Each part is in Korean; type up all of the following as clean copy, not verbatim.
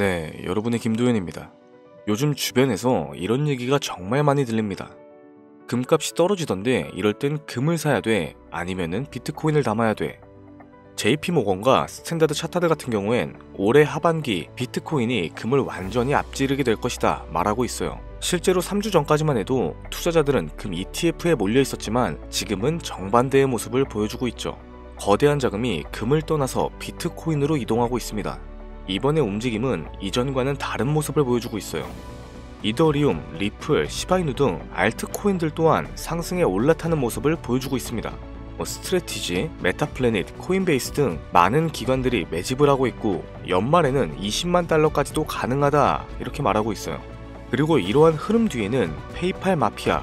네, 여러분의 김도현입니다. 요즘 주변에서 이런 얘기가 정말 많이 들립니다. 금값이 떨어지던데 이럴 땐 금을 사야 돼, 아니면은 비트코인을 담아야 돼. JP모건과 스탠다드 차타드 같은 경우엔 올해 하반기 비트코인이 금을 완전히 앞지르게 될 것이다 말하고 있어요. 실제로 3주 전까지만 해도 투자자들은 금 ETF에 몰려 있었지만 지금은 정반대의 모습을 보여주고 있죠. 거대한 자금이 금을 떠나서 비트코인으로 이동하고 있습니다. 이번의 움직임은 이전과는 다른 모습을 보여주고 있어요. 이더리움, 리플, 시바이누 등 알트코인들 또한 상승에 올라타는 모습을 보여주고 있습니다. 스트레티지, 메타플래닛, 코인베이스 등 많은 기관들이 매집을 하고 있고 연말에는 20만 달러까지도 가능하다 이렇게 말하고 있어요. 그리고 이러한 흐름 뒤에는 페이팔 마피아,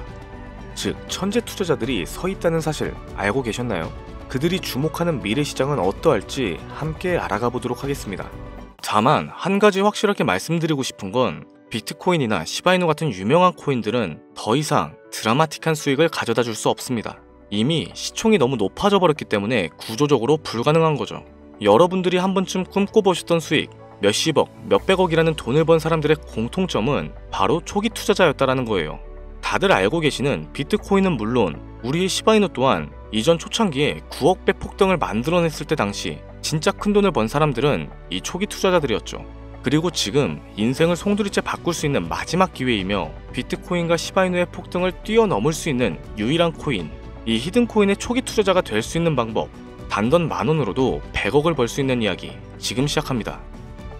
즉 천재 투자자들이 서 있다는 사실 알고 계셨나요? 그들이 주목하는 미래 시장은 어떠할지 함께 알아가 보도록 하겠습니다. 다만 한 가지 확실하게 말씀드리고 싶은 건 비트코인이나 시바이누 같은 유명한 코인들은 더 이상 드라마틱한 수익을 가져다 줄 수 없습니다. 이미 시총이 너무 높아져 버렸기 때문에 구조적으로 불가능한 거죠. 여러분들이 한 번쯤 꿈꿔보셨던 수익, 몇십억, 몇백억이라는 돈을 번 사람들의 공통점은 바로 초기 투자자였다라는 거예요. 다들 알고 계시는 비트코인은 물론 우리의 시바이누 또한 이전 초창기에 9억 배 폭등을 만들어냈을 때 당시 진짜 큰 돈을 번 사람들은 이 초기 투자자들이었죠. 그리고 지금 인생을 송두리째 바꿀 수 있는 마지막 기회이며 비트코인과 시바이누의 폭등을 뛰어넘을 수 있는 유일한 코인, 이 히든코인의 초기 투자자가 될 수 있는 방법, 단돈 10,000원으로도 100억을 벌 수 있는 이야기 지금 시작합니다.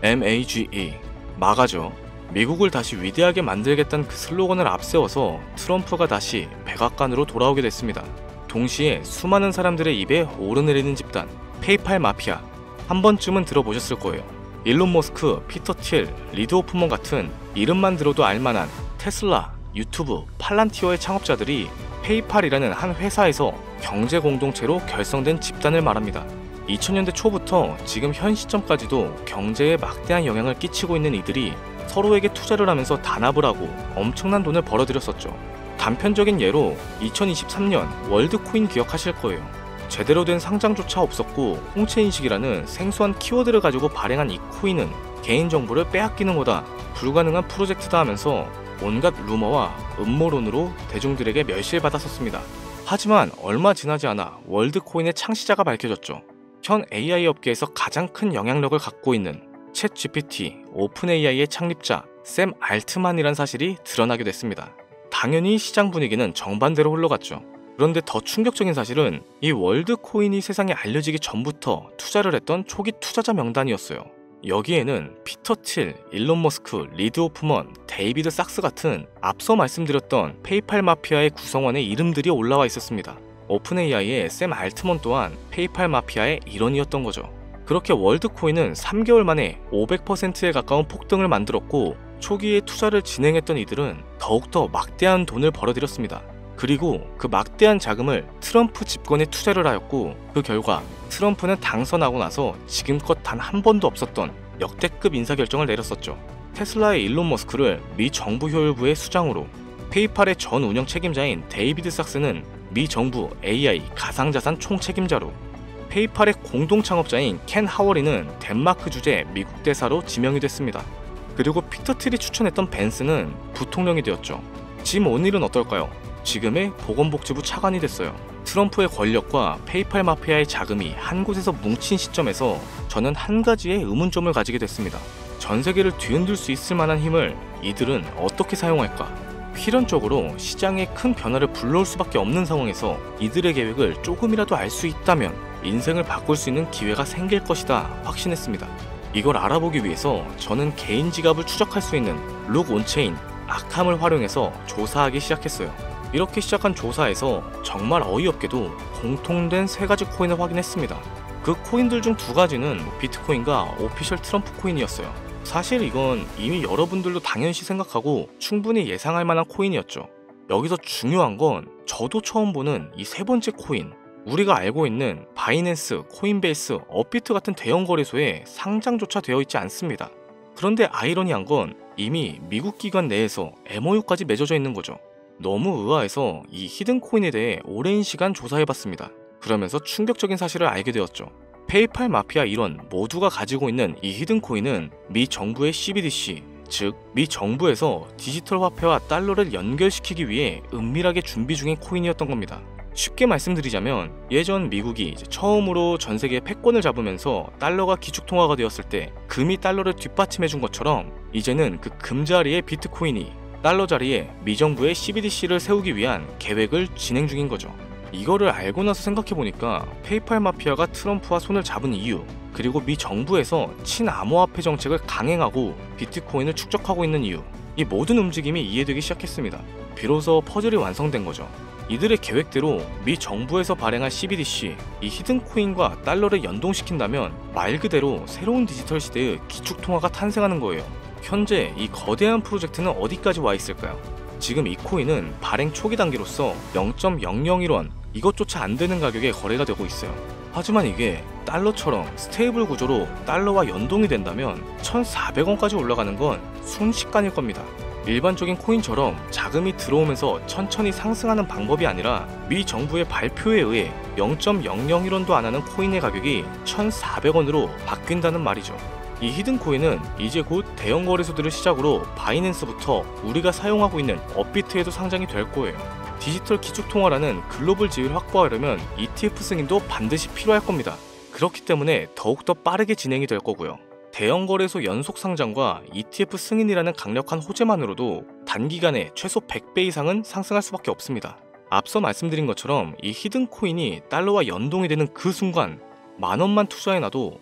MAGE, 마가죠. 미국을 다시 위대하게 만들겠다는 그 슬로건을 앞세워서 트럼프가 다시 백악관으로 돌아오게 됐습니다. 동시에 수많은 사람들의 입에 오르내리는 집단, 페이팔 마피아, 한 번쯤은 들어보셨을 거예요. 일론 머스크, 피터 틸, 리드 호프먼 같은 이름만 들어도 알만한 테슬라, 유튜브, 팔란티어의 창업자들이 페이팔이라는 한 회사에서 경제 공동체로 결성된 집단을 말합니다. 2000년대 초부터 지금 현 시점까지도 경제에 막대한 영향을 끼치고 있는 이들이 서로에게 투자를 하면서 단합을 하고 엄청난 돈을 벌어들였었죠. 단편적인 예로 2023년 월드코인 기억하실 거예요. 제대로 된 상장조차 없었고 홍채인식이라는 생소한 키워드를 가지고 발행한 이 코인은 개인정보를 빼앗기는 거다, 불가능한 프로젝트다 하면서 온갖 루머와 음모론으로 대중들에게 멸시받았었습니다. 하지만 얼마 지나지 않아 월드코인의 창시자가 밝혀졌죠. 현 AI 업계에서 가장 큰 영향력을 갖고 있는 챗 GPT, 오픈 AI의 창립자 샘 알트만이란 사실이 드러나게 됐습니다. 당연히 시장 분위기는 정반대로 흘러갔죠. 그런데 더 충격적인 사실은 이 월드코인이 세상에 알려지기 전부터 투자를 했던 초기 투자자 명단이었어요. 여기에는 피터 틸, 일론 머스크, 리드 호프먼, 데이비드 sak스 같은 앞서 말씀드렸던 페이팔 마피아의 구성원의 이름들이 올라와 있었습니다. 오픈 AI의 샘 알트먼 또한 페이팔 마피아의 일원이었던 거죠. 그렇게 월드코인은 3개월 만에 500%에 가까운 폭등을 만들었고 초기에 투자를 진행했던 이들은 더욱더 막대한 돈을 벌어들였습니다. 그리고 그 막대한 자금을 트럼프 집권에 투자를 하였고 그 결과 트럼프는 당선하고 나서 지금껏 단 한 번도 없었던 역대급 인사결정을 내렸었죠. 테슬라의 일론 머스크를 미 정부 효율부의 수장으로, 페이팔의 전 운영 책임자인 데이비드 sak스는 미 정부 AI 가상자산 총책임자로, 페이팔의 공동 창업자인 켄 하워리는 덴마크 주재 미국 대사로 지명이 됐습니다. 그리고 피터 틸이 추천했던 벤스는 부통령이 되었죠. 짐 오닐은 어떨까요? 지금의 보건복지부 차관이 됐어요. 트럼프의 권력과 페이팔 마피아의 자금이 한 곳에서 뭉친 시점에서 저는 한 가지의 의문점을 가지게 됐습니다. 전 세계를 뒤흔들 수 있을 만한 힘을 이들은 어떻게 사용할까? 필연적으로 시장에 큰 변화를 불러올 수밖에 없는 상황에서 이들의 계획을 조금이라도 알 수 있다면 인생을 바꿀 수 있는 기회가 생길 것이다 확신했습니다. 이걸 알아보기 위해서 저는 개인 지갑을 추적할 수 있는 룩 온체인, 아캄을 활용해서 조사하기 시작했어요. 이렇게 시작한 조사에서 정말 어이없게도 공통된 3가지 코인을 확인했습니다. 그 코인들 중 2가지는 비트코인과 오피셜 트럼프 코인이었어요. 사실 이건 이미 여러분들도 당연시 생각하고 충분히 예상할 만한 코인이었죠. 여기서 중요한 건 저도 처음 보는 이 3번째 코인, 우리가 알고 있는 바이낸스, 코인베이스, 업비트 같은 대형 거래소에 상장조차 되어 있지 않습니다. 그런데 아이러니한 건 이미 미국 기관 내에서 MOU까지 맺어져 있는 거죠. 너무 의아해서 이 히든코인에 대해 오랜 시간 조사해봤습니다. 그러면서 충격적인 사실을 알게 되었죠. 페이팔 마피아 일원 모두가 가지고 있는 이 히든코인은 미 정부의 CBDC, 즉 미 정부에서 디지털 화폐와 달러를 연결시키기 위해 은밀하게 준비 중인 코인이었던 겁니다. 쉽게 말씀드리자면 예전 미국이 처음으로 전 세계 패권을 잡으면서 달러가 기축통화가 되었을 때 금이 달러를 뒷받침해준 것처럼 이제는 그 금 자리에 비트코인이, 달러 자리에 미 정부의 CBDC를 세우기 위한 계획을 진행 중인 거죠. 이거를 알고 나서 생각해보니까 페이팔 마피아가 트럼프와 손을 잡은 이유, 그리고 미 정부에서 친암호화폐 정책을 강행하고 비트코인을 축적하고 있는 이유, 이 모든 움직임이 이해되기 시작했습니다. 비로소 퍼즐이 완성된 거죠. 이들의 계획대로 미 정부에서 발행한 CBDC, 이 히든코인과 달러를 연동시킨다면 말 그대로 새로운 디지털 시대의 기축통화가 탄생하는 거예요. 현재 이 거대한 프로젝트는 어디까지 와 있을까요? 지금 이 코인은 발행 초기 단계로서 0.001원, 이것조차 안 되는 가격에 거래가 되고 있어요. 하지만 이게 달러처럼 스테이블 구조로 달러와 연동이 된다면 1,400원까지 올라가는 건 순식간일 겁니다. 일반적인 코인처럼 자금이 들어오면서 천천히 상승하는 방법이 아니라 미 정부의 발표에 의해 0.001원도 안 하는 코인의 가격이 1,400원으로 바뀐다는 말이죠. 이 히든코인은 이제 곧 대형 거래소들을 시작으로 바이낸스부터 우리가 사용하고 있는 업비트에도 상장이 될 거예요. 디지털 기축통화라는 글로벌 지위를 확보하려면 ETF 승인도 반드시 필요할 겁니다. 그렇기 때문에 더욱더 빠르게 진행이 될 거고요. 대형 거래소 연속 상장과 ETF 승인이라는 강력한 호재만으로도 단기간에 최소 100배 이상은 상승할 수밖에 없습니다. 앞서 말씀드린 것처럼 이 히든코인이 달러와 연동이 되는 그 순간 만원만 투자해놔도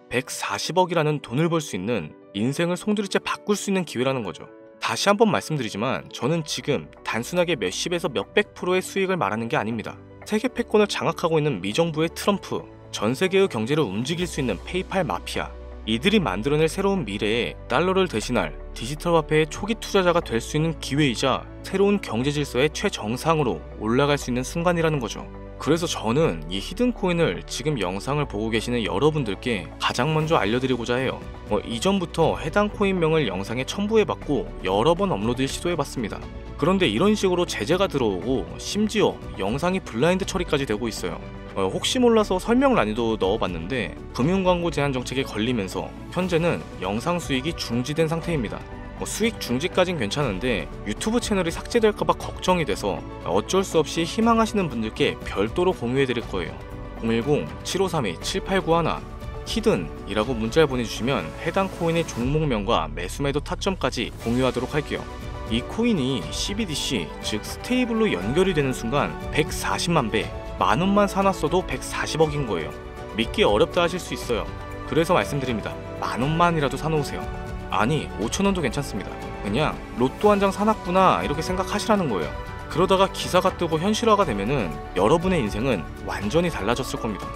140억이라는 돈을 벌 수 있는, 인생을 송두리째 바꿀 수 있는 기회라는 거죠. 다시 한번 말씀드리지만 저는 지금 단순하게 몇십에서 몇백 프로의 수익을 말하는 게 아닙니다. 세계 패권을 장악하고 있는 미정부의 트럼프, 전 세계의 경제를 움직일 수 있는 페이팔 마피아, 이들이 만들어낼 새로운 미래에 달러를 대신할 디지털 화폐의 초기 투자자가 될 수 있는 기회이자 새로운 경제 질서의 최정상으로 올라갈 수 있는 순간이라는 거죠. 그래서 저는 이 히든코인을 지금 영상을 보고 계시는 여러분들께 가장 먼저 알려드리고자 해요. 이전부터 해당 코인명을 영상에 첨부해봤고 여러 번 업로드 시도해봤습니다. 그런데 이런 식으로 제재가 들어오고 심지어 영상이 블라인드 처리까지 되고 있어요. 혹시 몰라서 설명란에도 넣어봤는데 금융광고 제한 정책에 걸리면서 현재는 영상 수익이 중지된 상태입니다. 수익 중지까진 괜찮은데 유튜브 채널이 삭제될까봐 걱정이 돼서 어쩔 수 없이 희망하시는 분들께 별도로 공유해드릴 거예요. 010-7532-7891 히든이라고 문자를 보내주시면 해당 코인의 종목명과 매수매도 타점까지 공유하도록 할게요. 이 코인이 CBDC, 즉 스테이블로 연결이 되는 순간 140만 배, 만원만 사놨어도 140억인 거예요. 믿기 어렵다 하실 수 있어요. 그래서 말씀드립니다. 만원만이라도 사놓으세요. 아니 5천원도 괜찮습니다. 그냥 로또 한 장 사놨구나 이렇게 생각하시라는 거예요. 그러다가 기사가 뜨고 현실화가 되면은 여러분의 인생은 완전히 달라졌을 겁니다.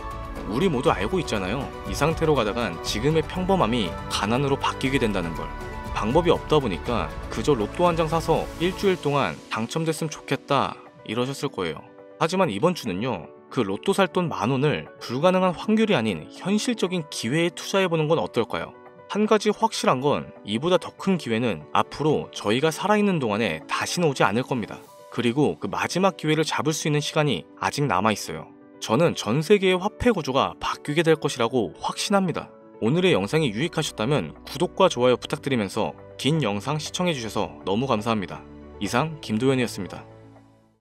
우리 모두 알고 있잖아요. 이 상태로 가다간 지금의 평범함이 가난으로 바뀌게 된다는 걸. 방법이 없다 보니까 그저 로또 한 장 사서 일주일 동안 당첨됐으면 좋겠다 이러셨을 거예요. 하지만 이번 주는요, 그 로또 살 돈 만원을 불가능한 확률이 아닌 현실적인 기회에 투자해보는 건 어떨까요? 한 가지 확실한 건 이보다 더 큰 기회는 앞으로 저희가 살아있는 동안에 다시는 오지 않을 겁니다. 그리고 그 마지막 기회를 잡을 수 있는 시간이 아직 남아있어요. 저는 전 세계의 화폐 구조가 바뀌게 될 것이라고 확신합니다. 오늘의 영상이 유익하셨다면 구독과 좋아요 부탁드리면서 긴 영상 시청해주셔서 너무 감사합니다. 이상 김도현이었습니다.